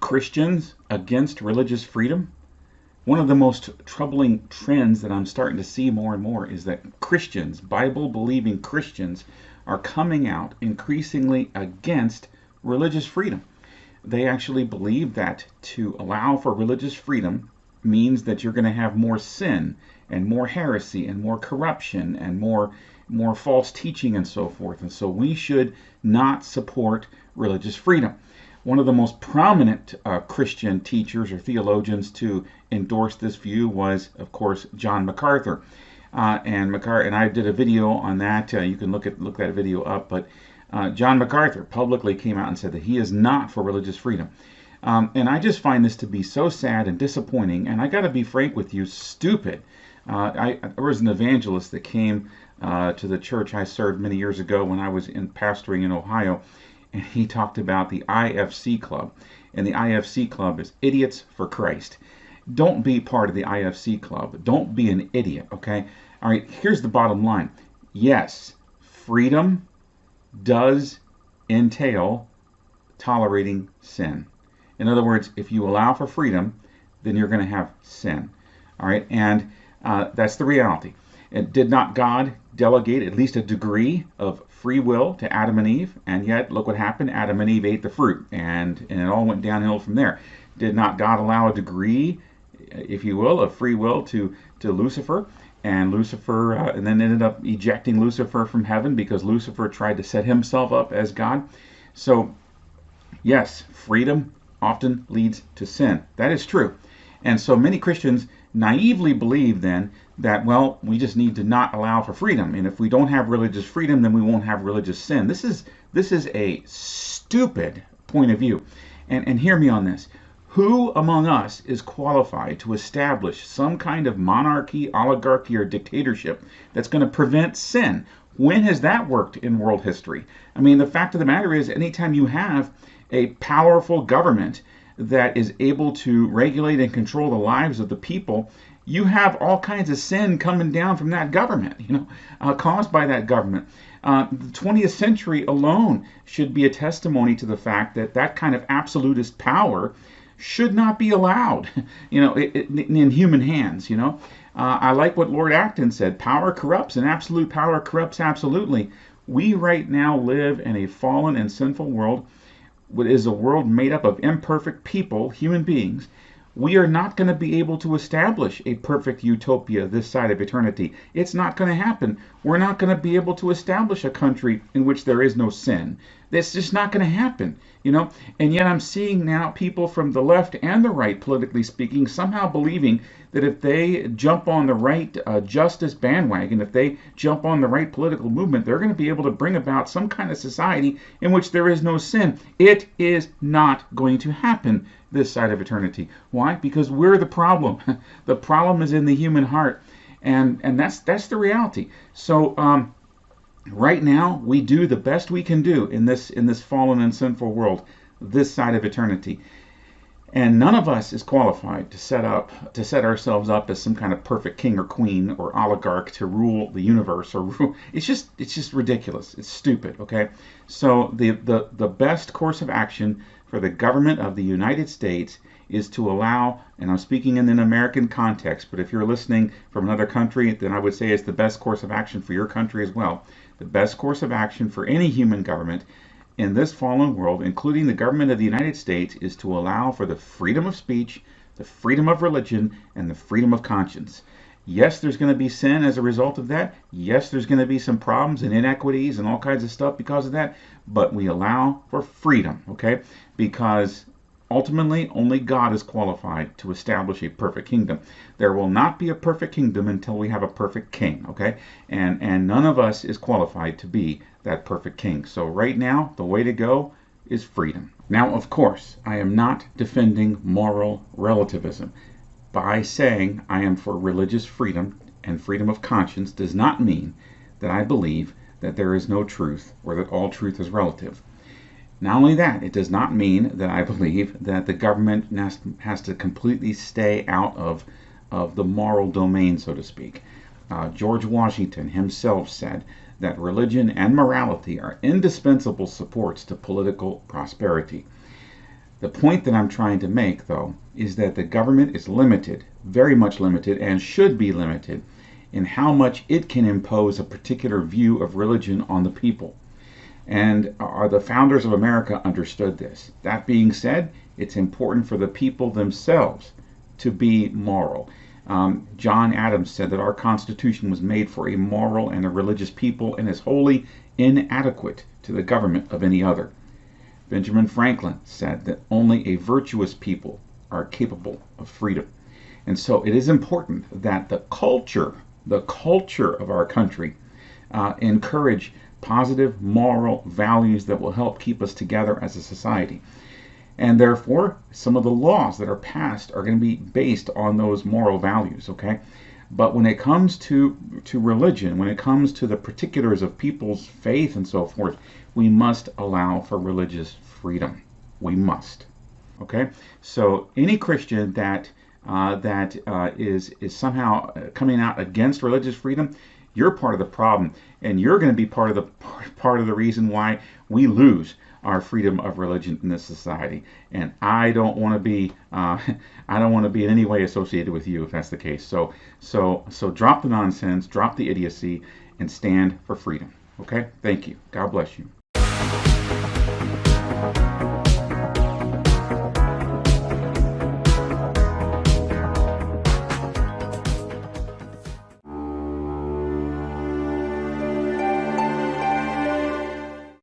Christians against religious freedom? One of the most troubling trends that I'm starting to see more and more is that Christians, Bible-believing Christians, are coming out increasingly against religious freedom. They actually believe that to allow for religious freedom means that you're going to have more sin and more heresy and more corruption and more false teaching and so forth. And so we should not support religious freedom. One of the most prominent Christian teachers or theologians to endorse this view was, of course, John MacArthur. And I did a video on that. You can look that video up. But John MacArthur publicly came out and said that he is not for religious freedom. And I just find this to be so sad and disappointing. And I got to be frank with you, stupid. There was an evangelist that came to the church I served many years ago when I was pastoring in Ohio. And he talked about the IFC Club. And the IFC Club is Idiots for Christ. Don't be part of the IFC Club. Don't be an idiot, okay? All right, here's the bottom line. Yes, freedom does entail tolerating sin. In other words, if you allow for freedom, then you're going to have sin. All right, and that's the reality. And did not God delegate at least a degree of free will to Adam and Eve? And yet, look what happened. Adam and Eve ate the fruit, and it all went downhill from there. Did not God allow a degree, if you will, of free will to Lucifer? And Lucifer, and then ended up ejecting Lucifer from heaven because Lucifer tried to set himself up as God. So, yes, freedom often leads to sin. That is true. And so many Christians naively believe then that, well, we just need to not allow for freedom. And if we don't have religious freedom, then we won't have religious sin. This is a stupid point of view. And hear me on this. Who among us is qualified to establish some kind of monarchy, oligarchy, or dictatorship that's going to prevent sin? When has that worked in world history? I mean, the fact of the matter is, anytime you have a powerful government that is able to regulate and control the lives of the people, you have all kinds of sin coming down from that government, caused by that government. The 20th century alone should be a testimony to the fact that that kind of absolutist power should not be allowed, in human hands. I like what Lord Acton said: power corrupts, and absolute power corrupts absolutely. We right now live in a fallen and sinful world. What is a world made up of imperfect people, human beings. We are not going to be able to establish a perfect utopia this side of eternity. It's not going to happen. We're not going to be able to establish a country in which there is no sin. That's just not going to happen, And yet I'm seeing now people from the left and the right, politically speaking, somehow believing that if they jump on the right justice bandwagon, if they jump on the right political movement, they're going to be able to bring about some kind of society in which there is no sin. It is not going to happen this side of eternity. Why? Because we're the problem. The problem is in the human heart, and that's the reality. So right now we do the best we can do in this fallen and sinful world this side of eternity. And none of us is qualified to set ourselves up as some kind of perfect king or queen or oligarch to rule the universe or rule. It's just ridiculous. It's stupid, okay? So the best course of action for the government of the United States is to allow, and I'm speaking in an American context, but if you're listening from another country, then I would say it's the best course of action for your country as well. The best course of action for any human government in this fallen world, including the government of the United States, is to allow for the freedom of speech, the freedom of religion, and the freedom of conscience. Yes, there's going to be sin as a result of that. Yes, there's going to be some problems and inequities and all kinds of stuff because of that. But we allow for freedom, okay? Because ultimately, only God is qualified to establish a perfect kingdom. There will not be a perfect kingdom until we have a perfect king, okay? And none of us is qualified to be that perfect king. So right now, the way to go is freedom. Now, of course, I am not defending moral relativism. By saying I am for religious freedom and freedom of conscience does not mean that I believe that there is no truth or that all truth is relative. Not only that, it does not mean that I believe that the government has to completely stay out of the moral domain, so to speak. George Washington himself said that religion and morality are indispensable supports to political prosperity. The point that I'm trying to make, though, is that the government is limited, very much limited, and should be limited in how much it can impose a particular view of religion on the people. And the founders of America understood this. That being said, it's important for the people themselves to be moral. John Adams said that our Constitution was made for a moral and a religious people and is wholly inadequate to the government of any other. Benjamin Franklin said that only a virtuous people are capable of freedom. And so it is important that the culture of our country encourage positive moral values that will help keep us together as a society. And therefore, some of the laws that are passed are going to be based on those moral values, okay? But when it comes to religion, when it comes to the particulars of people's faith and so forth, we must allow for religious freedom. We must. Okay? So any Christian that is somehow coming out against religious freedom, you're part of the problem, and you're going to be part of the reason why we lose our freedom of religion in this society. And I don't want to be in any way associated with you if that's the case. So drop the nonsense, drop the idiocy, and stand for freedom. Okay? Thank you. God bless you.